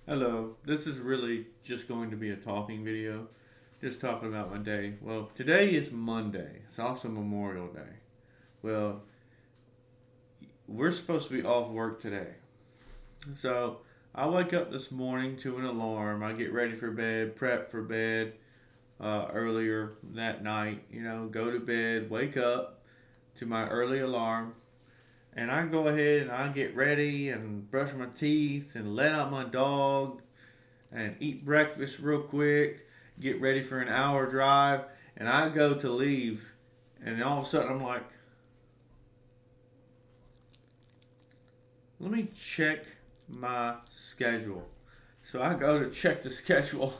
Hello, this is really just going to be a talking video, just talking about my day. Well, today is Monday. It's also Memorial Day. Well, we're supposed to be off work today. So, I wake up this morning to an alarm. I get ready for bed, prep for bed earlier that night, go to bed, wake up to my early alarm, and I go ahead and I get ready and brush my teeth and let out my dog and eat breakfast real quick, get ready for an hour drive, and I go to leave, and all of a sudden I'm like, let me check my schedule. So I go to check the schedule,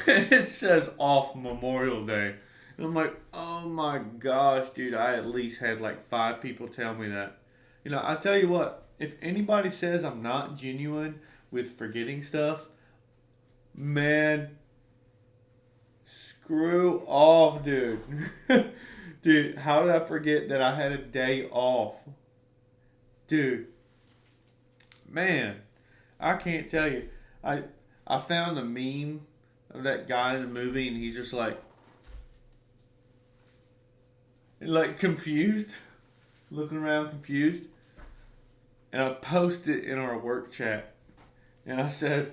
and it says off Memorial Day. And I'm like, oh my gosh, dude, I at least had like five people tell me that. I tell you what, if anybody says I'm not genuine with forgetting stuff, man, screw off, dude. Dude, how did I forget that I had a day off? Dude, man, I can't tell you. I I found a meme of that guy in the movie and he's just like confused, looking around confused. And I posted it in our work chat. And I said,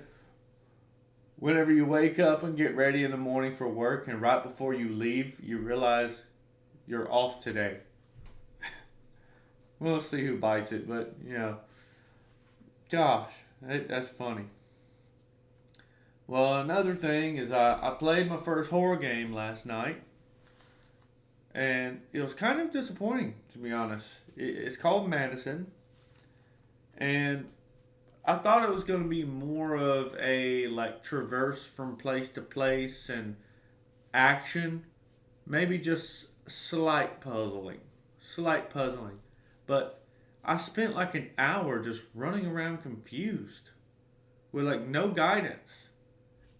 whenever you wake up and get ready in the morning for work and right before you leave, you realize you're off today. We'll see who bites it, but gosh, that's funny. Well, another thing is I played my first horror game last night, and it was kind of disappointing, to be honest. It's called Madison, and I thought it was going to be more of a like traverse from place to place and action, maybe just slight puzzling. But I spent like an hour just running around confused with like no guidance.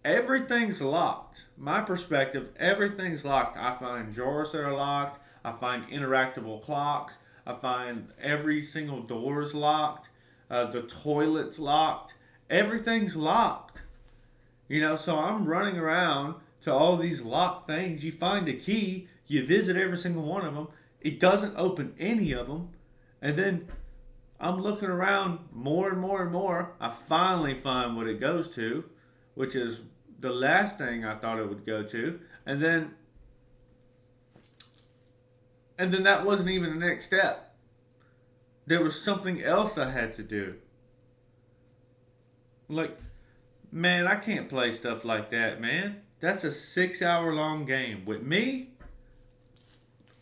Everything's locked. My perspective, everything's locked. I find drawers that are locked. I find interactable clocks. I find every single door is locked. The toilet's locked. Everything's locked. So I'm running around to all these locked things. You find a key, you visit every single one of them. It doesn't open any of them. And then I'm looking around more and more and more. I finally find what it goes to, which is the last thing I thought it would go to. And then that wasn't even the next step. There was something else I had to do. Like, man, I can't play stuff like that, man. That's a 6 hour long game. With me,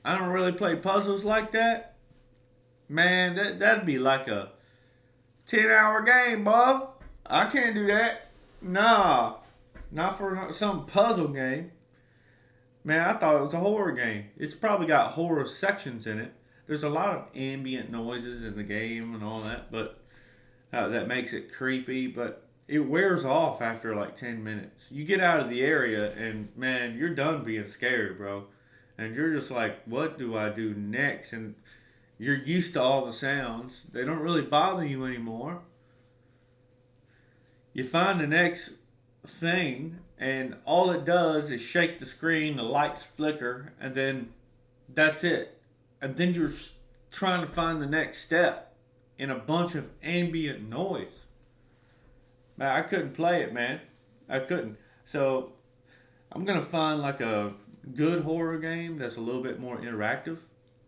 I don't really play puzzles like that. Man, that'd be like a 10-hour game, boy. I can't do that. Nah, not for some puzzle game. Man, I thought it was a horror game. It's probably got horror sections in it. There's a lot of ambient noises in the game and all that, but that makes it creepy. But it wears off after like 10 minutes. You get out of the area and man, you're done being scared, bro. And you're just like, what do I do next? And you're used to all the sounds. They don't really bother you anymore. You find the next thing, and all it does is shake the screen, the lights flicker, and then that's it. And then you're trying to find the next step in a bunch of ambient noise. Man, I couldn't play it, man. I couldn't. So I'm gonna find like a good horror game that's a little bit more interactive,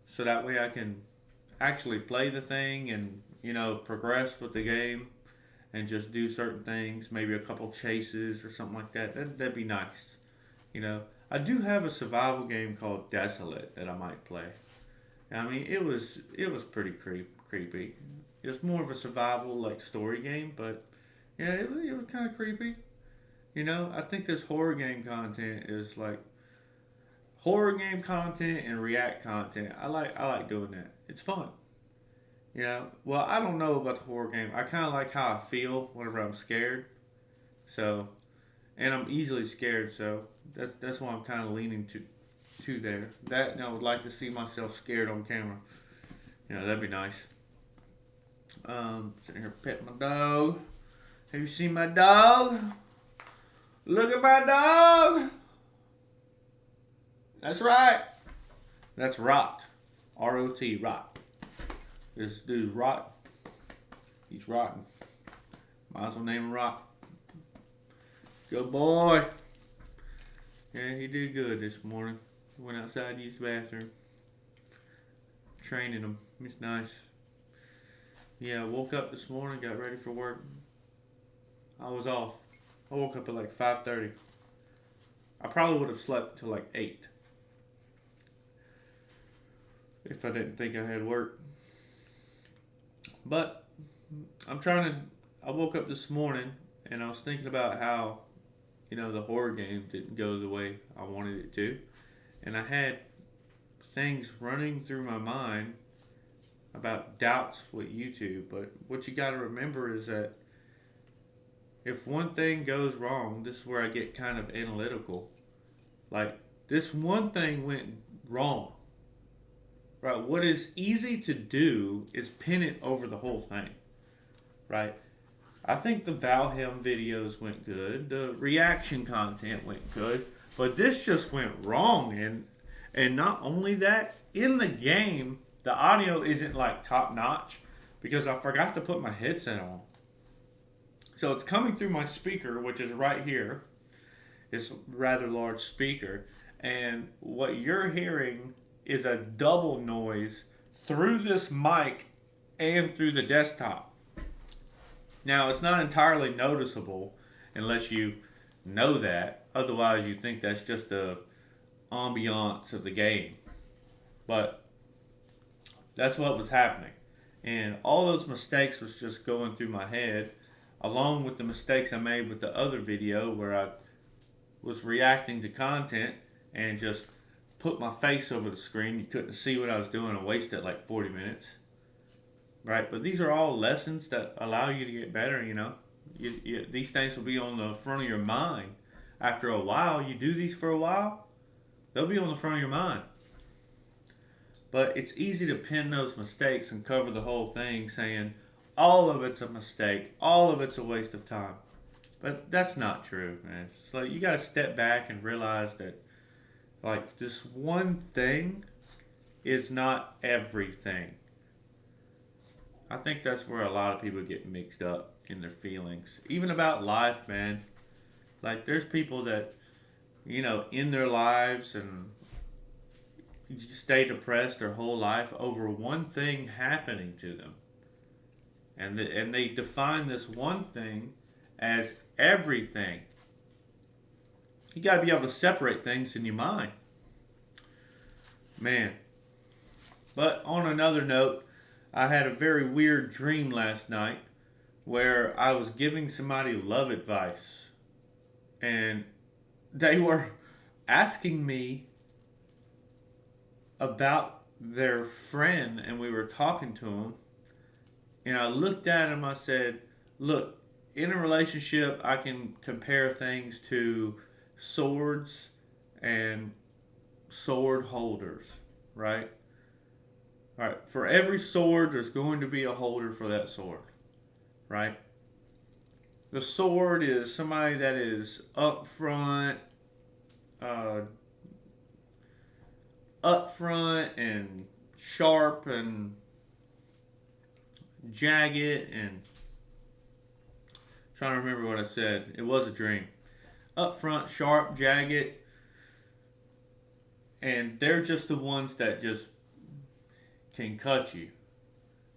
so that way I can actually play the thing and progress with the game and just do certain things, maybe a couple chases or something like that. That'd be nice. You know, I do have a survival game called Desolate that I might play. I mean, it was pretty creepy. It was more of a survival like story game, but yeah, it was kind of creepy. I think this horror game content is like horror game content and react content. I like doing that. It's fun. Well, I don't know about the horror game. I kind of like how I feel whenever I'm scared. So, and I'm easily scared. So that's why I'm kind of leaning to there. That and I would like to see myself scared on camera. That'd be nice. Sitting here petting my dog. Have you seen my dog? Look at my dog. That's right. That's Rot. R-O-T, Rot. This dude's rotten. He's rotten. Might as well name him Rot. Good boy. Yeah, he did good this morning. Went outside to use the bathroom. Training him. It's nice. Yeah, I woke up this morning, got ready for work. I was off. I woke up at like 5:30. I probably would have slept till like 8 if I didn't think I had work. But I woke up this morning and I was thinking about how, the horror game didn't go the way I wanted it to. And I had things running through my mind about doubts with YouTube. But what you got to remember is that if one thing goes wrong, this is where I get kind of analytical. Like, this one thing went wrong. Right? What is easy to do is pin it over the whole thing. Right? I think the Valheim videos went good. The reaction content went good. But this just went wrong. And not only that, in the game, the audio isn't like top notch because I forgot to put my headset on. So it's coming through my speaker, which is right here. It's a rather large speaker. And what you're hearing is a double noise through this mic and through the desktop. Now, it's not entirely noticeable unless you know that. Otherwise, you think that's just the ambiance of the game. But that's what was happening. And all those mistakes was just going through my head, along with the mistakes I made with the other video where I was reacting to content and just put my face over the screen. You couldn't see what I was doing. I wasted like 40 minutes. Right? But these are all lessons that allow you to get better, These things will be on the front of your mind. After a while, you do these for a while, they'll be on the front of your mind. But it's easy to pin those mistakes and cover the whole thing saying all of it's a mistake, all of it's a waste of time. But that's not true, man. It's like you got to step back and realize that like this one thing is not everything. I think that's where a lot of people get mixed up in their feelings. Even about life, man. Like there's people that, in their lives and stay depressed their whole life over one thing happening to them. And they define this one thing as everything. You got to be able to separate things in your mind. Man. But on another note, I had a very weird dream last night where I was giving somebody love advice. And they were asking me about their friend, and we were talking to him. And I looked at him, I said, look, in a relationship, I can compare things to swords and sword holders, right? All right, for every sword, there's going to be a holder for that sword, right? The sword is somebody that is upfront and sharp and jagged and trying to remember what I said. It was a dream. Upfront, sharp, jagged, and they're just the ones that just can cut you.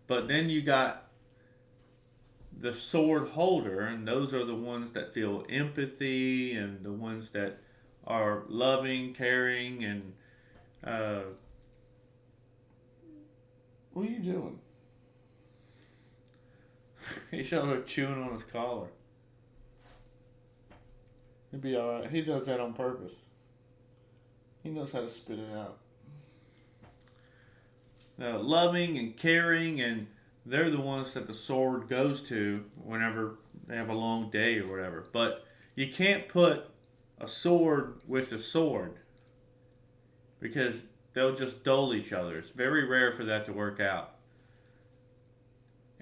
But then you got the sword holder, and those are the ones that feel empathy and the ones that are loving, caring, and what are you doing? He's over chewing on his collar. He'll be alright. He does that on purpose. He knows how to spit it out. Loving and caring, and they're the ones that the sword goes to whenever they have a long day or whatever. But you can't put a sword with a sword because they'll just dull each other. It's very rare for that to work out.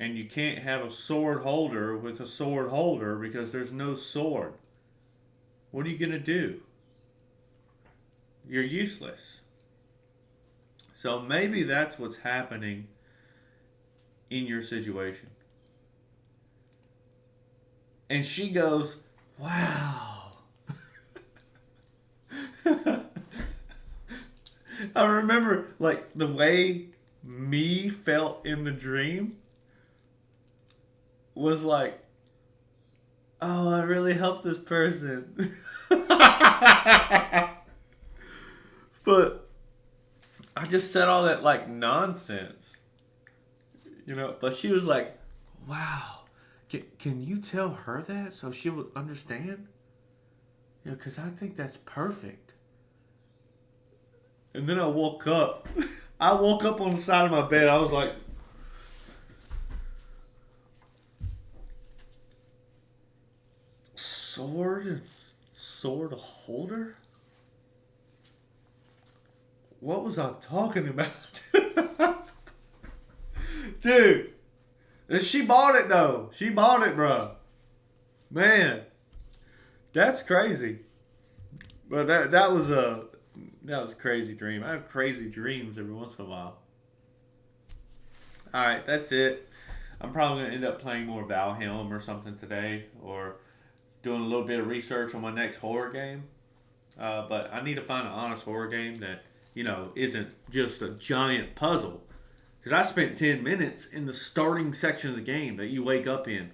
and you can't have a sword holder with a sword holder because there's no sword. What are you going to do? You're useless. So maybe that's what's happening in your situation. And she goes, wow. I remember, like, the way me felt in the dream was like, oh, I really helped this person. But I just said all that, like, nonsense. You know, but she was like, wow. Can you tell her that so she would understand? Yeah, because I think that's perfect. And then I woke up. I woke up on the side of my bed. I was like, sword holder? What was I talking about? Dude. She bought it though. She bought it, bro. Man. That's crazy. But that was a crazy dream. I have crazy dreams every once in a while. Alright, that's it. I'm probably going to end up playing more Valheim or something today, or doing a little bit of research on my next horror game. But I need to find an honest horror game that, isn't just a giant puzzle. Because I spent 10 minutes in the starting section of the game that you wake up in.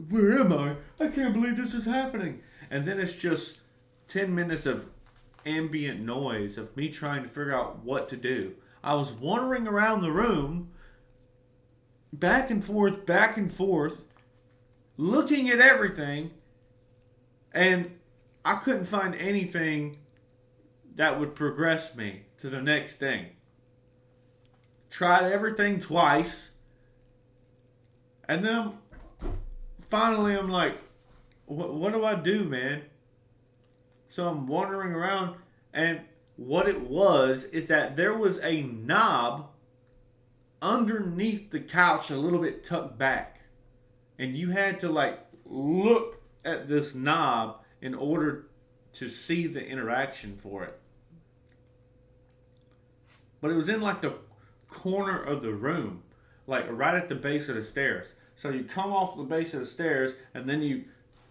Where am I? I can't believe this is happening. And then it's just 10 minutes of ambient noise of me trying to figure out what to do. I was wandering around the room, back and forth, looking at everything, and I couldn't find anything that would progress me to the next thing. Tried everything twice, and then finally I'm like, what do I do, man? So I'm wandering around, and what it was is that there was a knob underneath the couch, a little bit tucked back, and you had to like look at this knob in order to see the interaction for it. But it was in like the corner of the room, like right at the base of the stairs. So you come off the base of the stairs and then you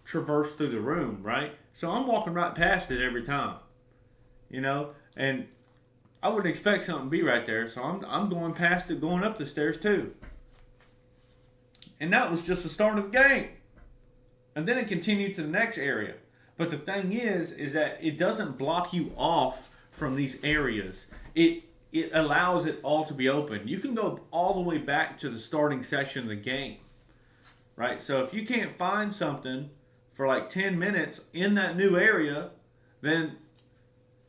traverse through the room, right? So I'm walking right past it every time, and I wouldn't expect something to be right there. So I'm going past it, going up the stairs too. And that was just the start of the game. And then it continued to the next area. But the thing is that it doesn't block you off from these areas. It allows it all to be open. You can go all the way back to the starting section of the game, right? So if you can't find something for like 10 minutes in that new area, then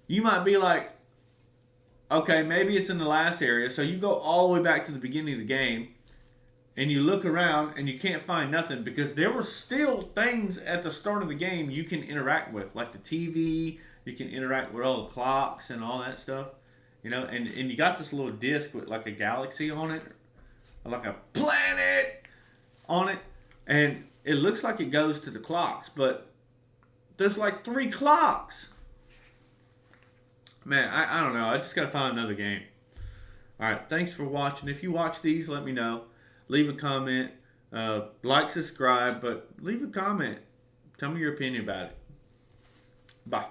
you might be like, okay, maybe it's in the last area. So you go all the way back to the beginning of the game, and you look around and you can't find nothing because there were still things at the start of the game you can interact with, like the TV. You can interact with all the clocks and all that stuff. And you got this little disc with like a galaxy on it, like a planet on it, and it looks like it goes to the clocks, but there's like 3 clocks. Man, I don't know. I just got to find another game. All right, thanks for watching. If you watch these, let me know. Leave a comment. Like, subscribe, but leave a comment. Tell me your opinion about it. Bye.